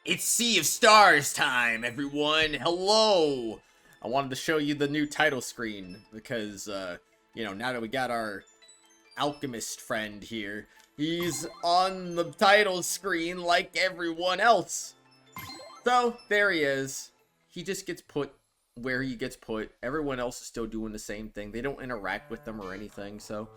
It's Sea of Stars time, everyone. Hello. I wanted to show you the new title screen because, now that we got our alchemist friend here, he's on the title screen like everyone else. So, there he is. He just gets put where he gets put. Everyone else is still doing the same thing. They don't interact with them or anything, so,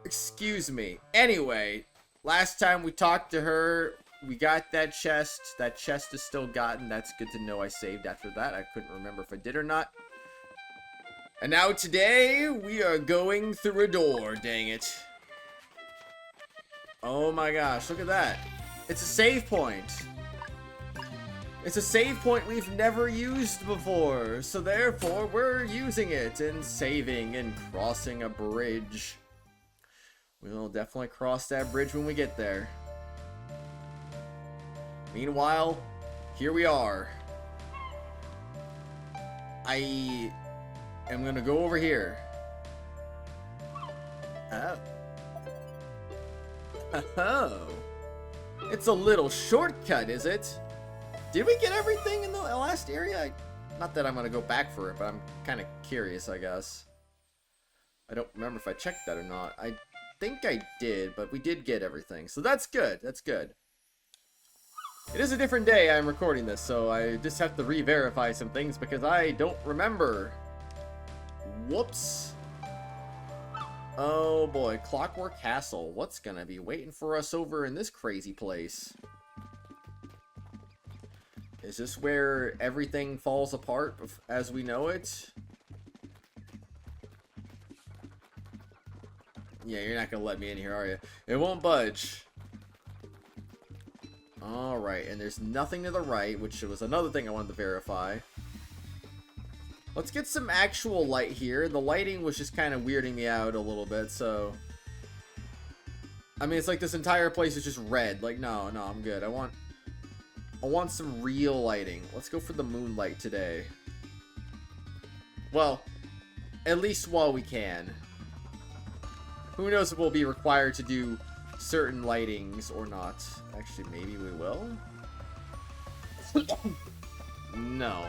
excuse me. Anyway, last time we talked to her, we got that chest. That chest is still gotten. That's good to know. I saved after that. I couldn't remember if I did or not. And now today, we are going through a door, dang it. Oh my gosh, look at that. It's a save point. It's a save point we've never used before. So therefore, we're using it and saving and crossing a bridge. We'll definitely cross that bridge when we get there. Meanwhile, here we are. I am gonna go over here. Oh. It's a little shortcut, is it? Did we get everything in the last area? Not that I'm gonna go back for it, but I'm kind of curious, I guess. I don't remember if I checked that or not. I think I did, but we did get everything. So that's good. That's good. It is a different day I'm recording this, so I just have to re-verify some things because I don't remember. Whoops. Oh boy, Clockwork Castle. What's gonna be waiting for us over in this crazy place? Is this where everything falls apart as we know it? Yeah, you're not gonna let me in here, are you? It won't budge. Alright, and there's nothing to the right, which was another thing I wanted to verify. Let's get some actual light here. The lighting was just kind of weirding me out a little bit, so... I mean, it's like this entire place is just red. Like, no, I'm good. I want some real lighting. Let's go for the moonlight today. Well, at least while we can. Who knows if we'll be required to do certain lightings or not. Actually, maybe we will? No.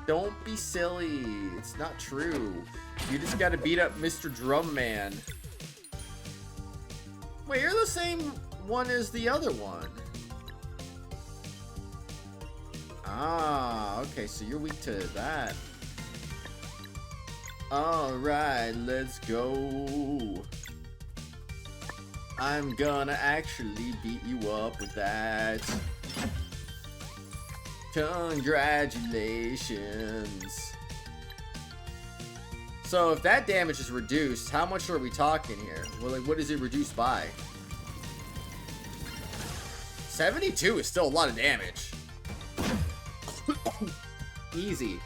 Don't be silly. It's not true. You just gotta beat up Mr. Drum Man. Wait, you're the same one as the other one. Ah, okay, so you're weak to that. Alright, let's go. I'm gonna actually beat you up with that. Congratulations. So if that damage is reduced, how much are we talking here? Well, like, what is it reduced by? 72 is still a lot of damage. Easy.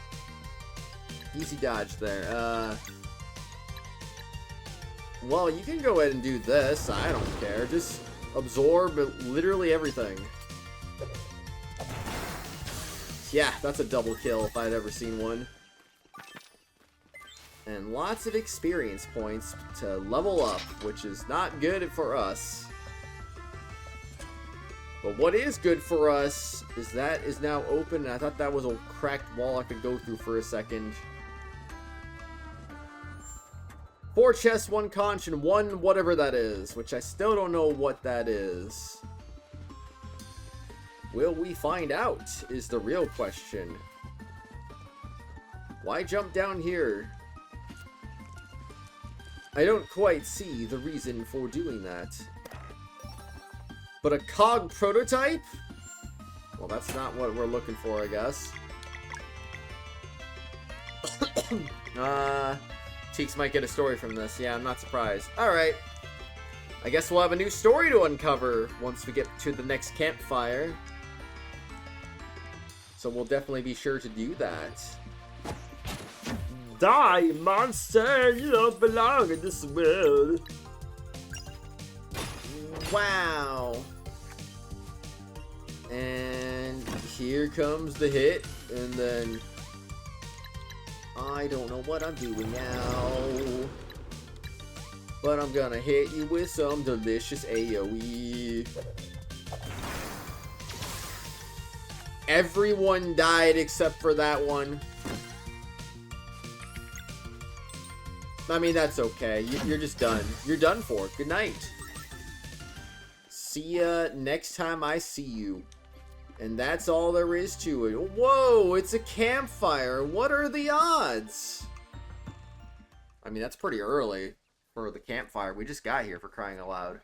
Easy dodge there. Well, you can go ahead and do this. I don't care. Just absorb literally everything. Yeah, that's a double kill if I'd ever seen one. And lots of experience points to level up, which is not good for us. But what is good for us is that is now open, and I thought that was a cracked wall I could go through for a second. 4 chests, 1 conch, and 1 whatever that is, which I still don't know what that is. Will we find out, is the real question. Why jump down here? I don't quite see the reason for doing that. But a cog prototype? Well, that's not what we're looking for, I guess. Cheeks might get a story from this. Yeah, I'm not surprised. Alright. I guess we'll have a new story to uncover once we get to the next campfire. So we'll definitely be sure to do that. Die, monster! You don't belong in this world. Wow. And here comes the hit, and then I don't know what I'm doing now, but I'm gonna hit you with some delicious AoE. everyone died except for that one. I mean, that's okay. You're just done. You're done for. Good night. See ya next time I see you. And that's all there is to it. Whoa, it's a campfire. What are the odds? I mean, that's pretty early for the campfire. We just got here, for crying out loud.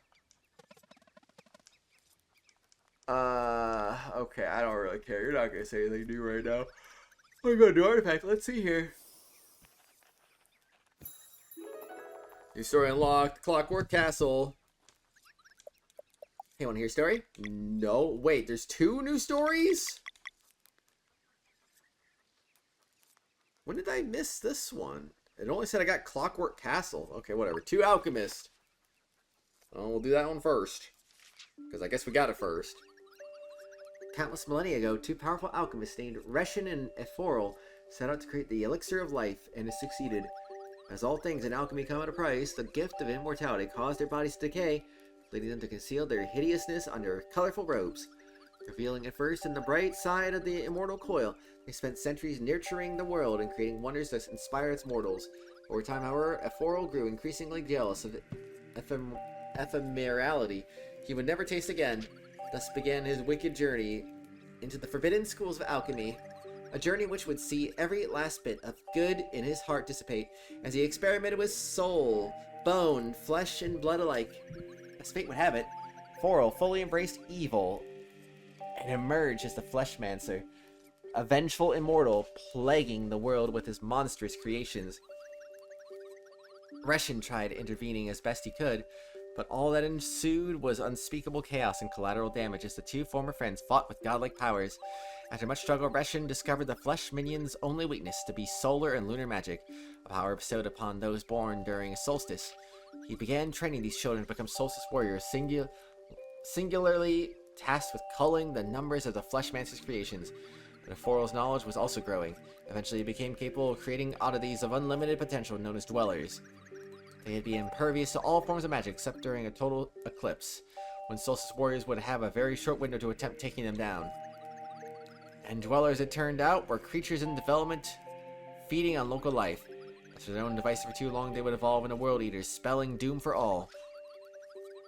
Okay, I don't really care. You're not gonna say anything new right now. We're gonna do artifact. Let's see here. New story unlocked. Clockwork Castle. Hey, wanna hear a story? No. Wait, there's 2 new stories? When did I miss this one? It only said I got Clockwork Castle. Okay, whatever. 2 alchemist. Oh, we'll do that one first. Because I guess we got it first. Countless millennia ago, 2 powerful alchemists named Reshin and Ephorel set out to create the elixir of life, and it succeeded. As all things in alchemy come at a price, the gift of immortality caused their bodies to decay, leading them to conceal their hideousness under colorful robes. Revealing at first in the bright side of the immortal coil, they spent centuries nurturing the world and creating wonders that inspire its mortals. Over time, however, Ephorel grew increasingly jealous of ephemerality he would never taste again. Thus began his wicked journey into the forbidden schools of alchemy, a journey which would see every last bit of good in his heart dissipate as he experimented with soul, bone, flesh, and blood alike. As fate would have it, Ephorel fully embraced evil and emerged as the Fleshmancer, a vengeful immortal plaguing the world with his monstrous creations. Reshin tried intervening as best he could, but all that ensued was unspeakable chaos and collateral damage as the 2 former friends fought with godlike powers. After much struggle, Reshin discovered the Flesh Minion's only weakness to be solar and lunar magic, a power bestowed upon those born during a solstice. He began training these children to become Solstice Warriors, singularly tasked with culling the numbers of the Fleshmancer's creations. But Ephorel's knowledge was also growing. Eventually he became capable of creating oddities of unlimited potential known as dwellers. They'd be impervious to all forms of magic except during a total eclipse, when Solstice Warriors would have a very short window to attempt taking them down. And dwellers, it turned out, were creatures in development, feeding on local life. After their own device for too long, they would evolve into world eaters, spelling doom for all.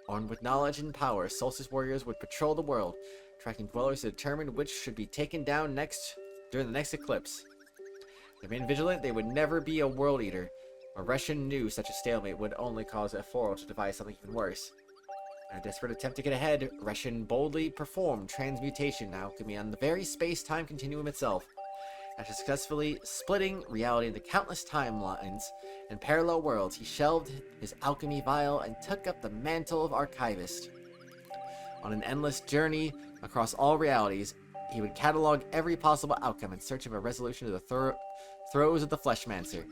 Armed with knowledge and power, Solstice Warriors would patrol the world, tracking dwellers to determine which should be taken down next during the next eclipse. They remained vigilant. They would never be a world eater. Reshin knew such a stalemate would only cause Ephorel to devise something even worse. In a desperate attempt to get ahead, Reshin boldly performed transmutation alchemy on the very space-time continuum itself. After successfully splitting reality into countless timelines and parallel worlds, he shelved his alchemy vial and took up the mantle of archivist. On an endless journey across all realities, he would catalog every possible outcome in search of a resolution to the throes of the Fleshmancer.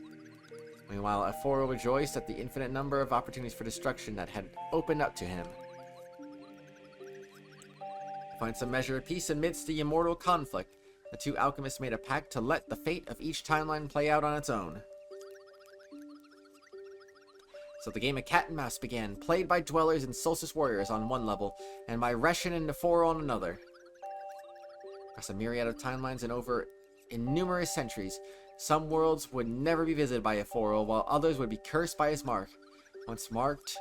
Meanwhile, Ephorel rejoiced at the infinite number of opportunities for destruction that had opened up to him. To find some measure of peace amidst the immortal conflict, the 2 alchemists made a pact to let the fate of each timeline play out on its own. So the game of cat and mouse began, played by dwellers and Solstice Warriors on one level, and by Reshin and Ephorel on another. Across a myriad of timelines and over in numerous centuries, some worlds would never be visited by Ephorel, while others would be cursed by his mark. Once marked,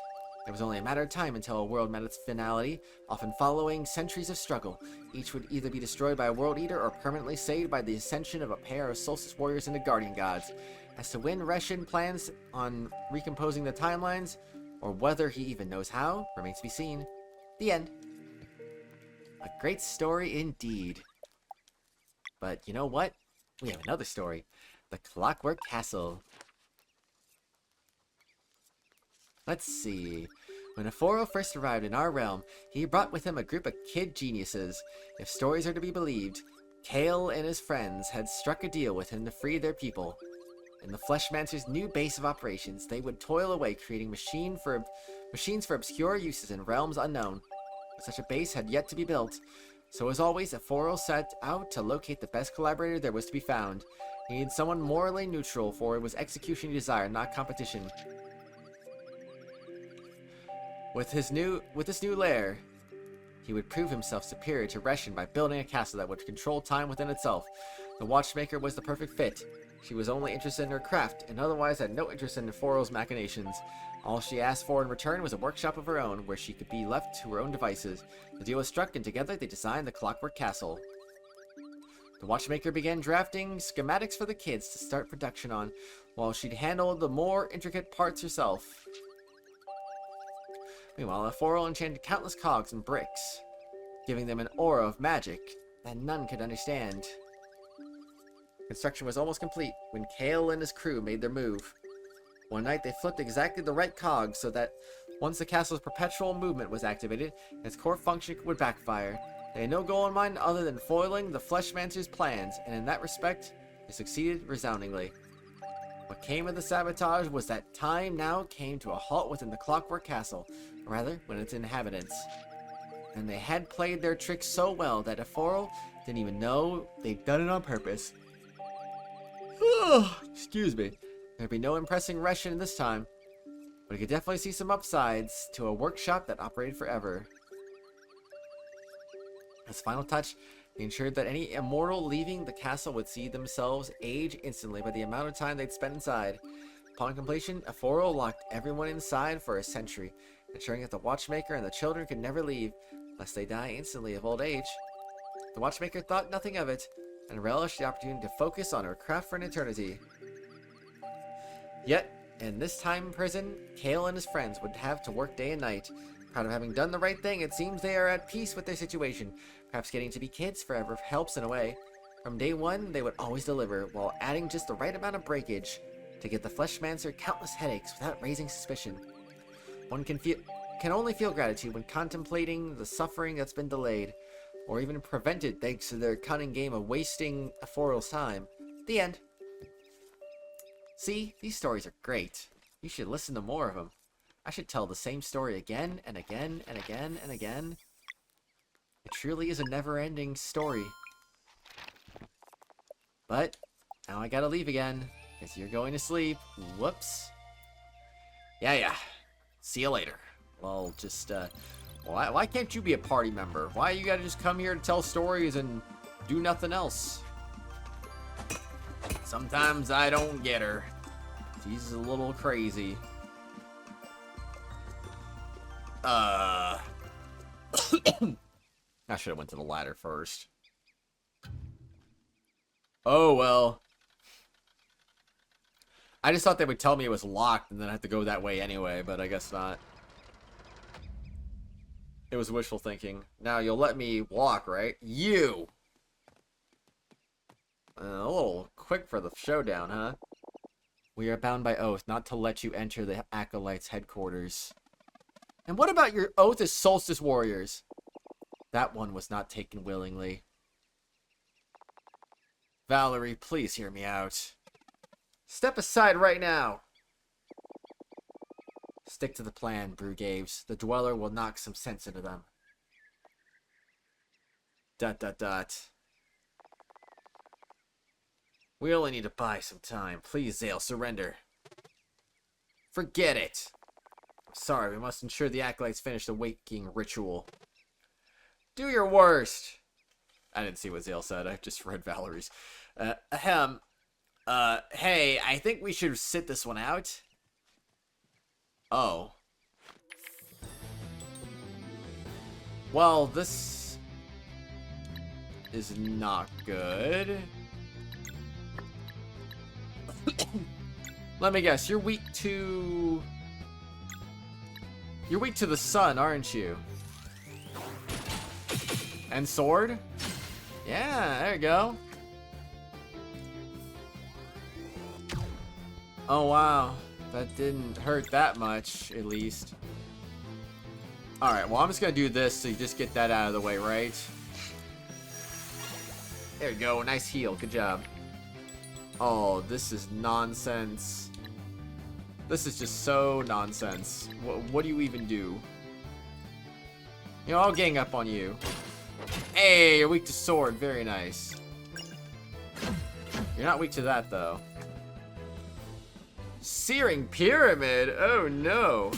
it was only a matter of time until a world met its finality, often following centuries of struggle. Each would either be destroyed by a world eater or permanently saved by the ascension of a pair of Solstice Warriors into guardian gods. As to when Reshin plans on recomposing the timelines, or whether he even knows how, remains to be seen. The end. A great story indeed. But you know what? We have another story. The Clockwork Castle. Let's see. When Ephorel first arrived in our realm, he brought with him a group of kid geniuses. If stories are to be believed, Kale and his friends had struck a deal with him to free their people. In the Fleshmancer's new base of operations, they would toil away creating machines for obscure uses in realms unknown. But such a base had yet to be built. So as always, Ephorel set out to locate the best collaborator there was to be found. He needed someone morally neutral, for it was execution he desired, not competition. With this new lair, he would prove himself superior to Reshin by building a castle that would control time within itself. The watchmaker was the perfect fit. She was only interested in her craft, and otherwise had no interest in Foro's machinations. All she asked for in return was a workshop of her own, where she could be left to her own devices. The deal was struck, and together they designed the Clockwork Castle. The watchmaker began drafting schematics for the kids to start production on, while she'd handle the more intricate parts herself. Meanwhile, Foro enchanted countless cogs and bricks, giving them an aura of magic that none could understand. Construction was almost complete when Kale and his crew made their move. One night they flipped exactly the right cogs so that once the castle's perpetual movement was activated, its core function would backfire. They had no goal in mind other than foiling the Fleshmancer's plans, and in that respect, they succeeded resoundingly. What came of the sabotage was that time now came to a halt within the Clockwork Castle, or rather, when its inhabitants. And they had played their trick so well that Aforo didn't even know they'd done it on purpose. Excuse me. There'd be no impressing Reshin this time, but he could definitely see some upsides to a workshop that operated forever. As final touch, they ensured that any immortal leaving the castle would see themselves age instantly by the amount of time they'd spent inside. Upon completion, Aforo locked everyone inside for a century, ensuring that the watchmaker and the children could never leave, lest they die instantly of old age. The watchmaker thought nothing of it, and relished the opportunity to focus on her craft for an eternity. Yet, in this time in prison, Kale and his friends would have to work day and night. Proud of having done the right thing, it seems they are at peace with their situation. Perhaps getting to be kids forever helps in a way. From day one, they would always deliver, while adding just the right amount of breakage to give the Fleshmancer countless headaches without raising suspicion. One can only feel gratitude when contemplating the suffering that's been delayed, or even prevented thanks to their cunning game of wasting Aforo's time. The end. See, these stories are great. You should listen to more of them. I should tell the same story again and again and again and again. It truly is a never-ending story. But now I gotta leave again, because you're going to sleep. Whoops. Yeah. See you later. Well, just, why can't you be a party member? Why you gotta just come here to tell stories and do nothing else? Sometimes I don't get her. She's a little crazy. I should have went to the ladder first. Oh, well. I just thought they would tell me it was locked and then I have to go that way anyway, but I guess not. It was wishful thinking. Now you'll let me walk, right? You! A little quick for the showdown, huh? We are bound by oath not to let you enter the Acolyte's headquarters. And what about your oath as Solstice Warriors? That one was not taken willingly. Valere, please hear me out. Step aside right now. Stick to the plan, Brugaves. The Dweller will knock some sense into them. ... We only need to buy some time. Please, Zale, surrender. Forget it. I'm sorry, we must ensure the Acolytes finish the waking ritual. Do your worst. I didn't see what Zale said. I just read Valere's. Hey, I think we should sit this one out. Oh. Well, this is not good. Let me guess, you're weak to the sun, aren't you? And sword? Yeah, there you go. Oh wow, that didn't hurt that much, at least. Alright, well I'm just gonna do this so you just get that out of the way, right? There you go, nice heal, good job. Oh, this is nonsense. This is just so nonsense. What do you even do? You know, I'll gang up on you. Hey, you're weak to sword. Very nice. You're not weak to that, though. Searing Pyramid? Oh, no.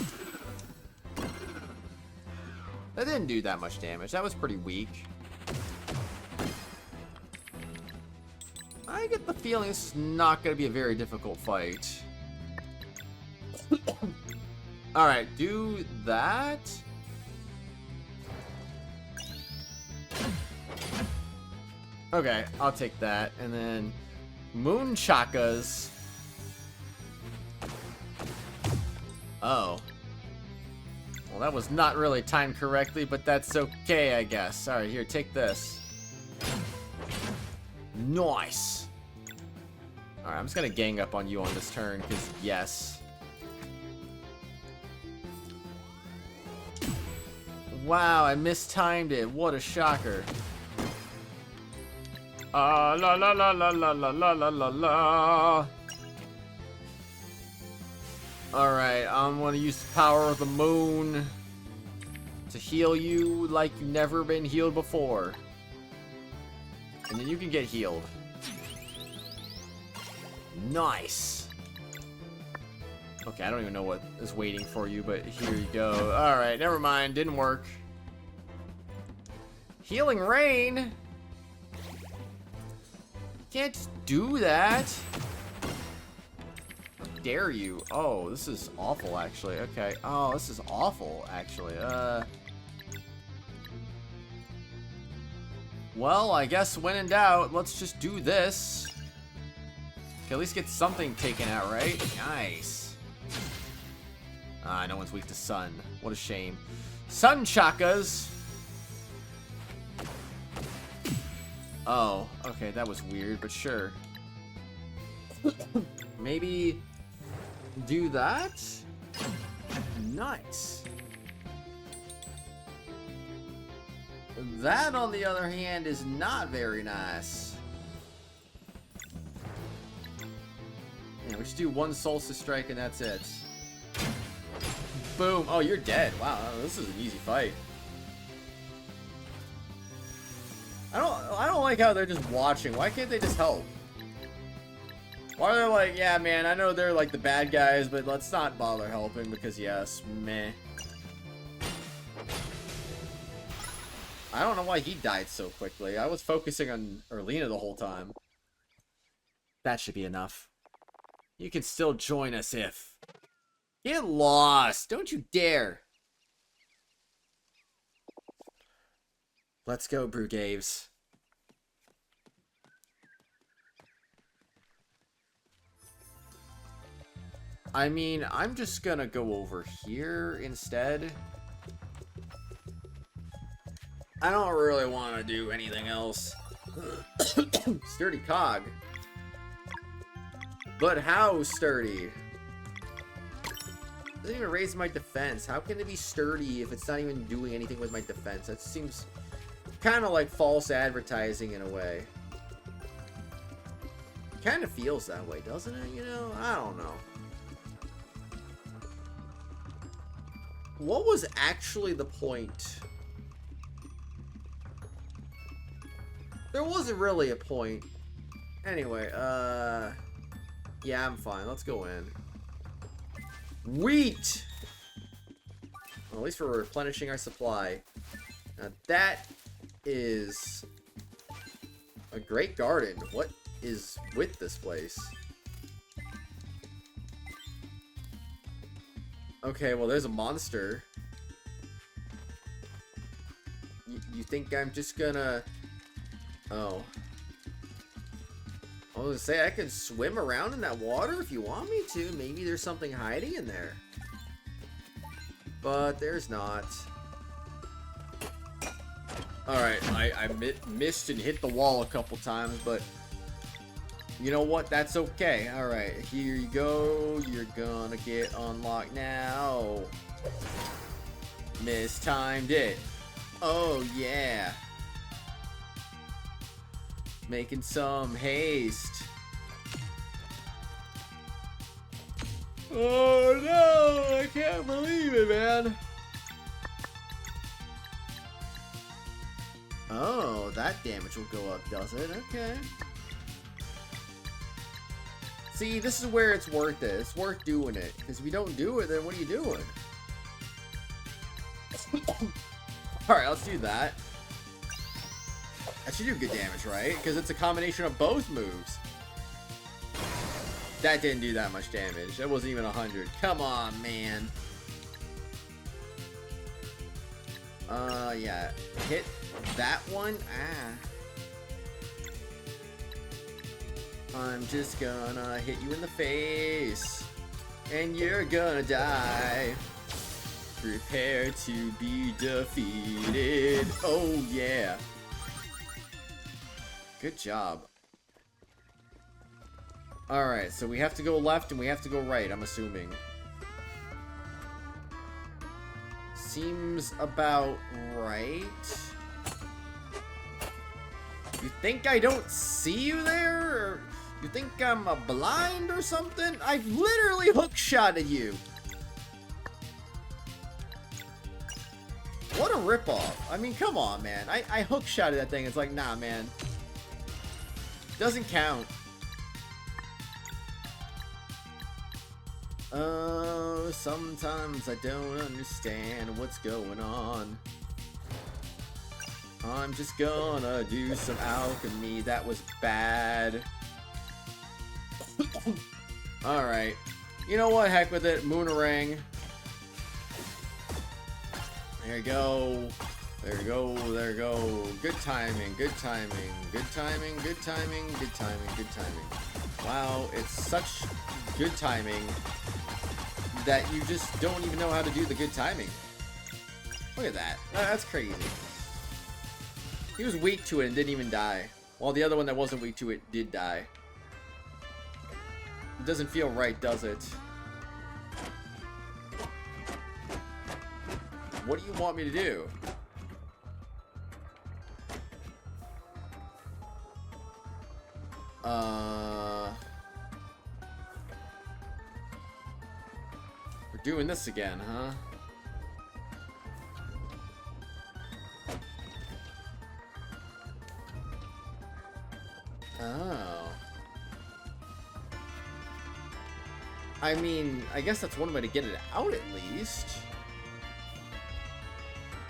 That didn't do that much damage. That was pretty weak. I get the feeling this is not going to be a very difficult fight. Alright, do that. Okay, I'll take that. And then Moon Chakas. Oh. Well, that was not really timed correctly, but that's okay, I guess. Alright, here, take this. Nice. Alright, I'm just gonna gang up on you on this turn, because yes. Wow, I mistimed it. What a shocker. La la la la la la la la la la. Alright, I'm gonna use the power of the moon to heal you like you've never been healed before. And then you can get healed. Nice. Okay, I don't even know what is waiting for you, but here you go. Alright, never mind. Didn't work. Healing Rain? Can't just do that. How dare you? Oh, this is awful, actually. Okay. Oh, this is awful, actually. Well, I guess when in doubt, let's just do this. Okay, at least get something taken out, right? Nice. Ah, no one's weak to sun. What a shame. Sun Chakas. Oh, okay, that was weird, but sure. Maybe do that? Nice. That, on the other hand, is not very nice. Yeah, we just do one Solstice Strike and that's it. Boom. Oh, you're dead. Wow, this is an easy fight. I don't like how they're just watching. Why can't they just help? Why are they like, yeah, man, I know they're like the bad guys, but let's not bother helping because, yes, meh. I don't know why he died so quickly. I was focusing on Erlina the whole time. That should be enough. You can still join us if... Get lost! Don't you dare! Let's go, Brugaves. I mean, I'm just gonna go over here instead. I don't really want to do anything else. Sturdy cog. But how sturdy? Doesn't even raise my defense. How can it be sturdy if it's not even doing anything with my defense? That seems kind of like false advertising in a way. Kind of feels that way, doesn't it? You know? I don't know. What was actually the point? There wasn't really a point. Anyway, yeah, I'm fine. Let's go in. Wheat! Well, at least we're replenishing our supply. Now that is a great garden. What is with this place? Okay, well, there's a monster. You think I'm just gonna... Oh. I was gonna say, I can swim around in that water if you want me to. Maybe there's something hiding in there. But there's not. Alright, I missed and hit the wall a couple times, but... You know what? That's okay. Alright, here you go. You're gonna get unlocked now. Mistimed it. Oh, yeah. Making some haste. Oh no, I can't believe it, man. Oh, that damage will go up, does it? Okay. See, this is where it's worth it. It's worth doing it. Because if you don't do it, then what are you doing? Alright, let's do that. That should do good damage, right? Because it's a combination of both moves. That didn't do that much damage. That wasn't even 100. Come on, man. Yeah. Hit that one. I'm just gonna hit you in the face. And you're gonna die. Prepare to be defeated. Oh, yeah. Good job. Alright, so we have to go left and we have to go right, I'm assuming. Seems about right. You think I don't see you there? Or you think I'm blind or something? I've literally hookshotted you. What a ripoff. I mean, come on, man. I hookshotted that thing. It's like, nah, man. Doesn't count. Oh, sometimes I don't understand what's going on. I'm just gonna do some alchemy. That was bad. Alright. You know what? Heck with it. Moonerang. There you go. There you go. There you go. Good timing. Good timing. Good timing. Good timing. Good timing. Good timing. Wow, it's such good timing that you just don't even know how to do the good timing. Look at that. That's crazy. He was weak to it and didn't even die. While the other one that wasn't weak to it did die. It doesn't feel right, does it? What do you want me to do? We're doing this again, huh? Oh. I mean, I guess that's one way to get it out at least.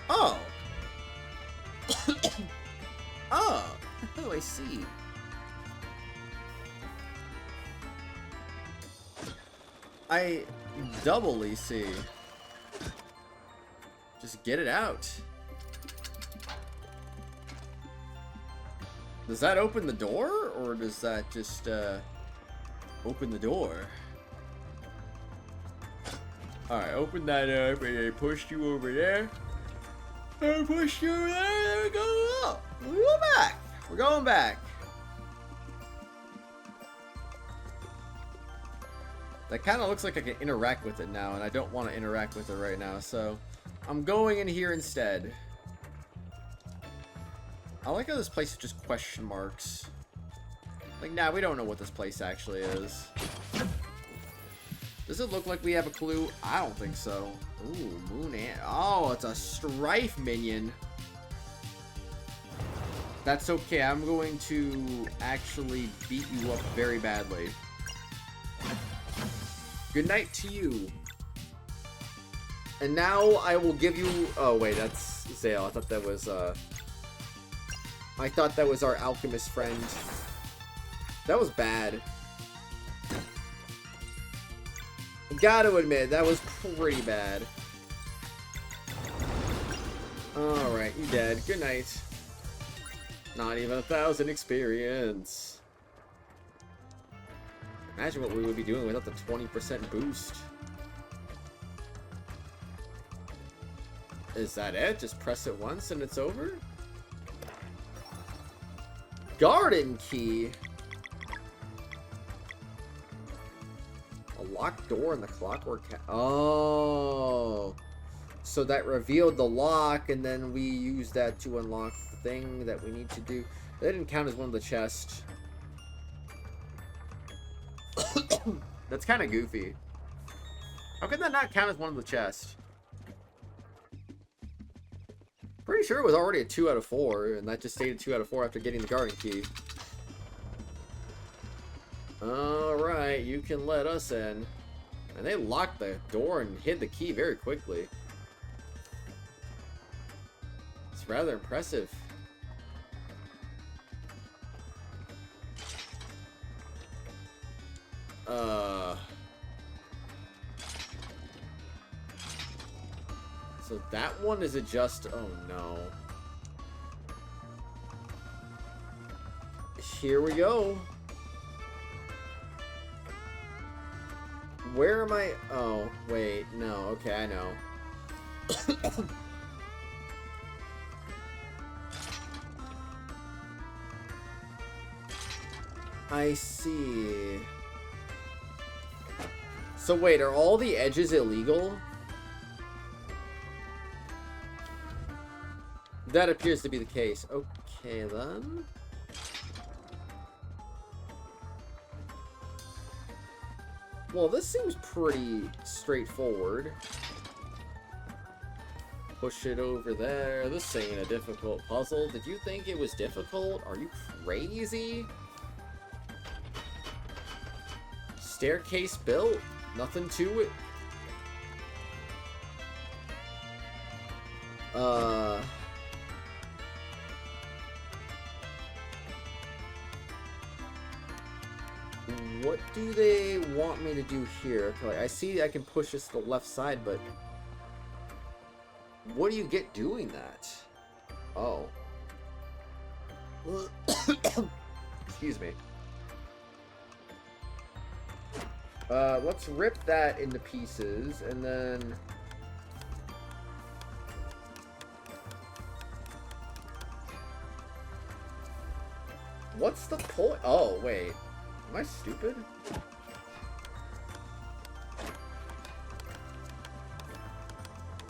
Oh. Oh. Oh, I see. I doubly see. Just get it out. Does that open the door, or does that just open the door? Alright, open that up, and I pushed you over there. I pushed you over there, there we go. Oh, we go back. We're going back. That kind of looks like I can interact with it now, and I don't want to interact with it right now, so I'm going in here instead. I like how this place is just question marks. Like, nah, we don't know what this place actually is. Does it look like we have a clue? I don't think so. Ooh, Moon Ant. Oh, it's a Strife minion. That's okay. I'm going to actually beat you up very badly. Good night to you. And now I will give you... Oh, wait, that's Zale. I thought that was our alchemist friend. That was bad. Gotta admit, that was pretty bad. Alright, you dead. Good night. Not even 1,000 experience. Imagine what we would be doing without the 20% boost. Is that it? Just press it once and it's over? Garden key. A locked door in the Clockwork. Oh, so that revealed the lock, and then we used that to unlock the thing that we need to do. That didn't count as one of the chests. That's kind of goofy. How could that not count as one of the chests? Pretty sure it was already a 2 out of 4, and that just stayed a 2 out of 4 after getting the garden key. Alright, you can let us in. And they locked the door and hid the key very quickly. It's rather impressive. So that one is adjust. Oh no. Here we go. Where am I? Oh, wait. No. Okay, I know. I see. So wait, are all the edges illegal? That appears to be the case. Okay, then. Well, this seems pretty straightforward. Push it over there. This ain't a difficult puzzle. Did you think it was difficult? Are you crazy? Staircase built? Nothing to it? What do they want me to do here? Okay, I see I can push this to the left side, but what do you get doing that? Oh. Excuse me. Let's rip that into pieces, and then... What's the point? Oh, wait. Am I stupid?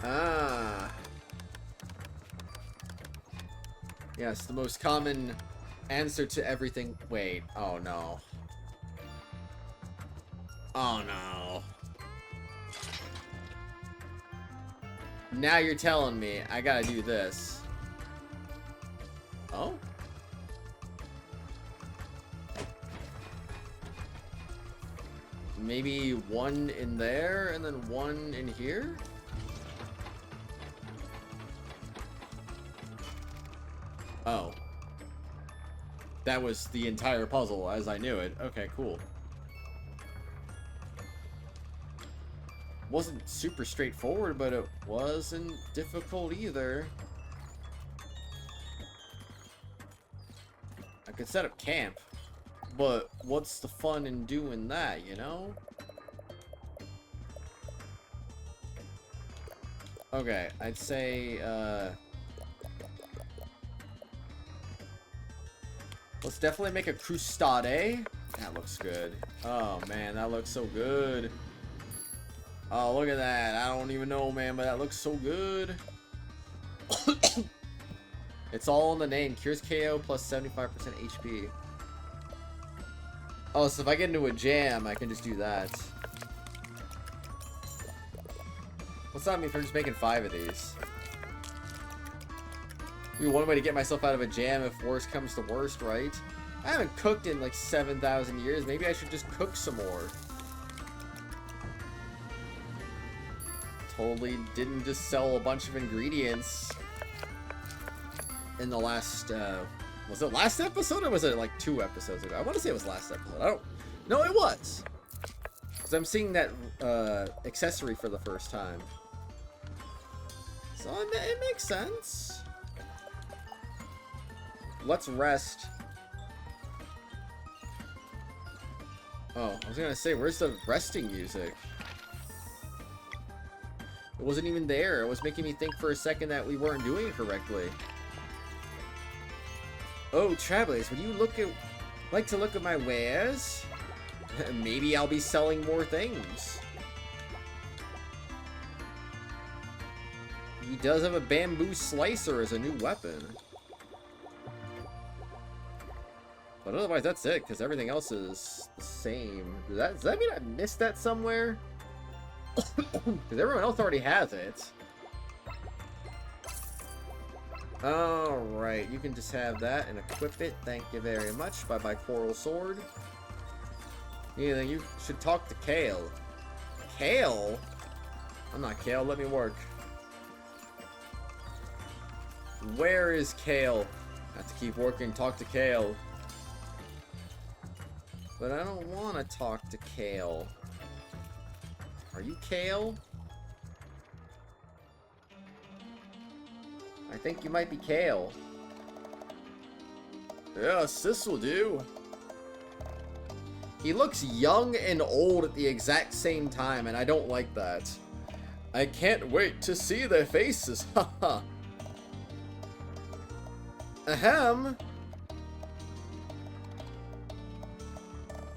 Ah. Yes, the most common answer to everything. Wait. Oh, no. Oh, no. Now you're telling me I gotta do this. Oh? Maybe one in there, and then one in here? Oh. That was the entire puzzle, as I knew it. Okay, cool. Wasn't super straightforward, but it wasn't difficult either. I could set up camp. But what's the fun in doing that, you know? Okay, I'd say, let's definitely make a crustade. That looks good. Oh, man, that looks so good. Oh, look at that. I don't even know, man, but that looks so good. It's all in the name. Cures KO plus 75% HP. Oh, so if I get into a jam, I can just do that. What's that mean for just making 5 of these? Maybe one way to get myself out of a jam if worst comes to worst, right? I haven't cooked in like 7,000 years. Maybe I should just cook some more. Totally didn't just sell a bunch of ingredients in the last, was it last episode or was it like 2 episodes ago? I want to say it was last episode. I don't... No, it was. Because I'm seeing that accessory for the first time. So it makes sense. Let's rest. Oh, I was going to say, where's the resting music? It wasn't even there. It was making me think for a second that we weren't doing it correctly. Oh, travelers, would you like to look at my wares? Maybe I'll be selling more things. He does have a bamboo slicer as a new weapon. But otherwise, that's it, because everything else is the same. Does that mean I missed that somewhere? Because everyone else already has it. Alright, you can just have that and equip it. Thank you very much. Bye-bye, Coral Sword. Yeah, then you should talk to Kale. Kale? I'm not Kale, let me work. Where is Kale? I have to keep working, talk to Kale. But I don't want to talk to Kale. Are you Kale? I think you might be Kale. Yes, this will do. He looks young and old at the exact same time, and I don't like that. I can't wait to see their faces, haha. Ahem.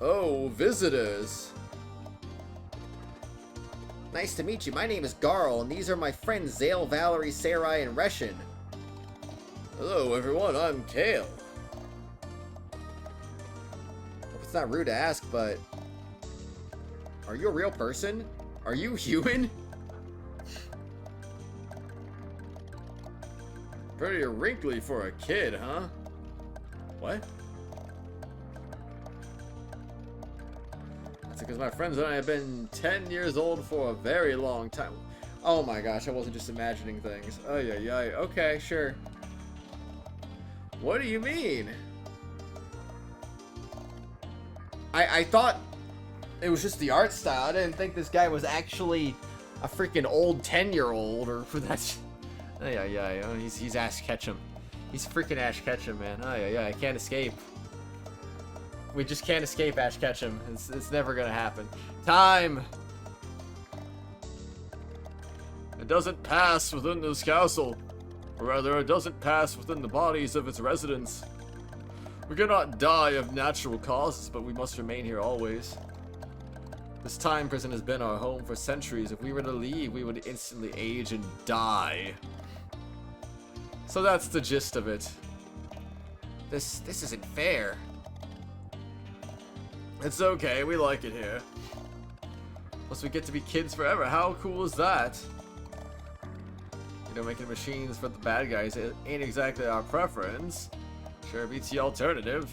Oh, visitors. Nice to meet you. My name is Garl, and these are my friends Zale, Valere, Sarai, and Reshin. Hello, everyone. I'm Kale. Hope it's not rude to ask, but are you a real person? Are you human? Pretty wrinkly for a kid, huh? What? That's because my friends and I have been 10 years old for a very long time. Oh my gosh, I wasn't just imagining things. Oh yeah, yeah. Okay, sure. What do you mean? I thought it was just the art style. I didn't think this guy was actually a freaking old 10-year-old or for that. Oh yeah, yeah. Oh, he's Ash Ketchum. He's freaking Ash Ketchum, man. Oh yeah, yeah. I can't escape. We just can't escape Ash Ketchum. It's never gonna happen. Time. It doesn't pass within this castle. Or rather, it doesn't pass within the bodies of its residents. We cannot die of natural causes, but we must remain here always. This time prison has been our home for centuries. If we were to leave, we would instantly age and die. So that's the gist of it. This isn't fair. It's okay, we like it here. Plus we get to be kids forever. How cool is that? You know, making machines for the bad guys ain't exactly our preference. Sure beats the alternative.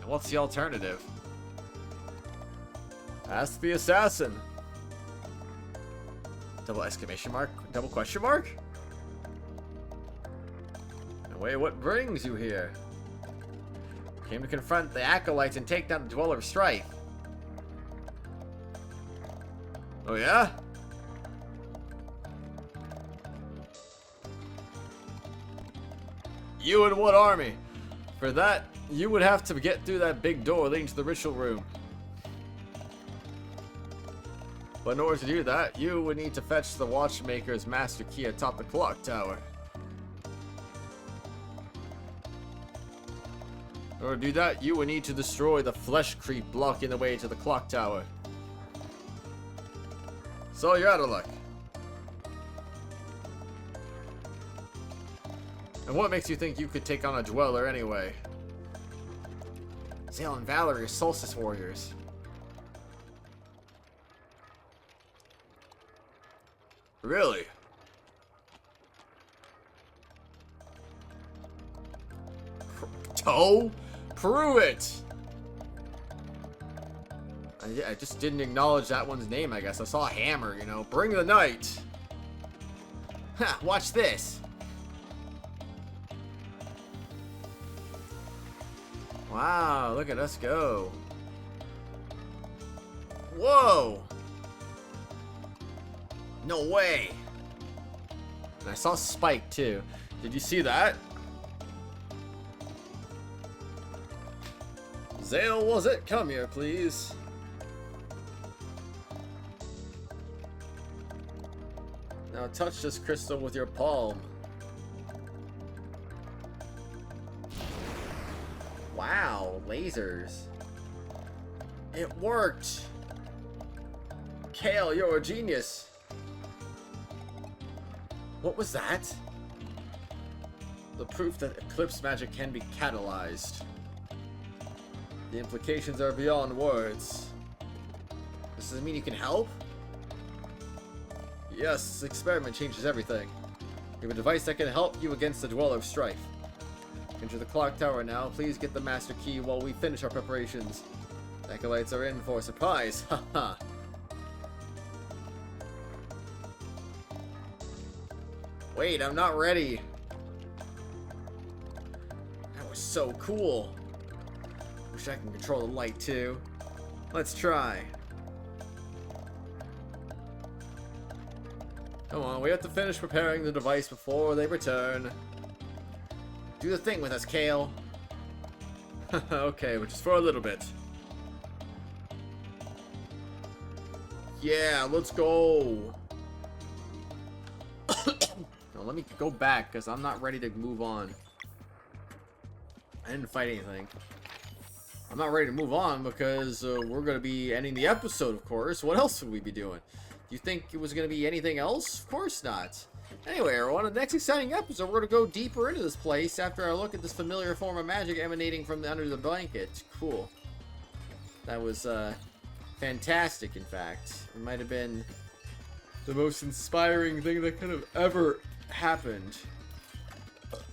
And what's the alternative? Ask the assassin. Double exclamation mark? Double question mark? Wait, what brings you here? Came to confront the acolytes and take down the Dweller of Strife. Oh yeah? You and what army? For that, you would have to get through that big door leading to the ritual room. But in order to do that, you would need to fetch the watchmaker's master key atop the clock tower. In order to do that, you would need to destroy the flesh creep blocking the way to the clock tower. So you're out of luck. And what makes you think you could take on a Dweller anyway? Zale and Valere are Solstice Warriors. Really? Toe? Prove it! I just didn't acknowledge that one's name, I guess. I saw a hammer, you know. Bring the knight! Ha! Watch this! Wow, look at us go. Whoa! No way! And I saw Spike, too. Did you see that? Zale, was it? Come here, please. Now touch this crystal with your palm. Wow, lasers. It worked! Kale, you're a genius! What was that? The proof that eclipse magic can be catalyzed. The implications are beyond words. Does this mean you can help? Yes, this experiment changes everything. We have a device that can help you against the Dweller of Strife. Enter the clock tower now. Please get the master key while we finish our preparations. The acolytes are in for a surprise. Haha. Wait, I'm not ready. That was so cool. Wish I can control the light too. Let's try. Come on, we have to finish preparing the device before they return. Do the thing with us, Kale. Okay, but just for a little bit. Yeah, let's go. Now, let me go back, because I'm not ready to move on. I didn't fight anything. I'm not ready to move on, because we're going to be ending the episode, of course. What else would we be doing? Do you think it was going to be anything else? Of course not. Anyway, on the next exciting episode, we're going to go deeper into this place after I look at this familiar form of magic emanating from under the blanket. Cool. That was, fantastic, in fact. It might have been the most inspiring thing that could have ever happened.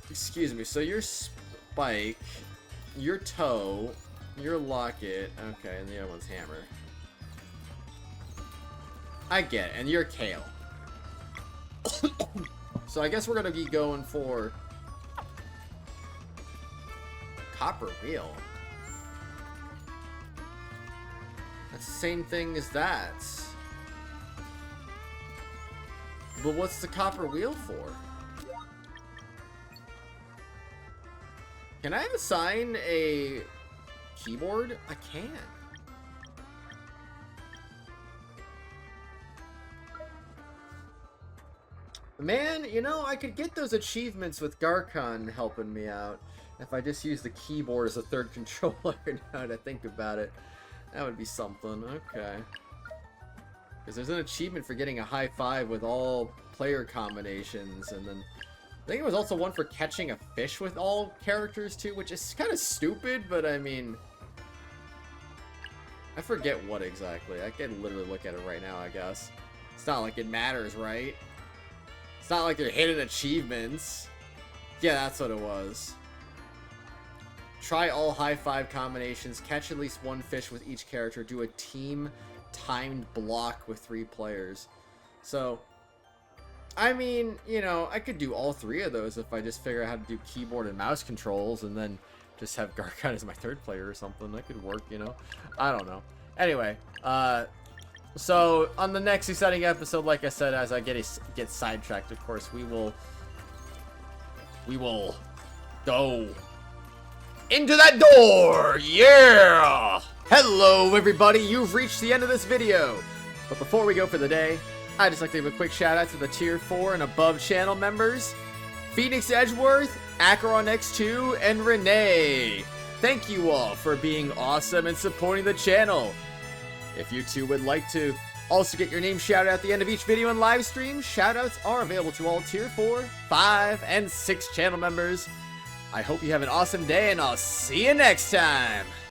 Excuse me. So your spike, your toe, your locket, okay, and the other one's hammer. I get it, and you're Kale. So I guess we're gonna be going for copper wheel. That's the same thing as that. But what's the copper wheel for? Can I assign a keyboard? I can. Man, you know, I could get those achievements with Garkon helping me out if I just use the keyboard as a third controller. Now that I think about it, that would be something. Okay. Because there's an achievement for getting a high five with all player combinations, and then I think it was also one for catching a fish with all characters too, which is kind of stupid, but I mean, I forget what exactly. I can literally look at it right now, I guess. It's not like it matters, right? It's not like they're hidden achievements. Yeah, that's what it was. Try all high five combinations. Catch at least one fish with each character. Do a team timed block with 3 players. So, I mean, you know, I could do all 3 of those if I just figure out how to do keyboard and mouse controls and then just have Garkon as my 3rd player or something. That could work, you know? I don't know. Anyway, so on the next exciting episode, like I said, as I get sidetracked, of course, we will go into that door. Yeah. Hello, everybody. You've reached the end of this video. But before we go for the day, I'd just like to give a quick shout out to the tier 4 and above channel members, Phoenix Edgeworth, Acheron X2, and Renee. Thank you all for being awesome and supporting the channel. If you too would like to also get your name shouted out at the end of each video and live stream, shoutouts are available to all tier 4, 5, and 6 channel members. I hope you have an awesome day, and I'll see you next time.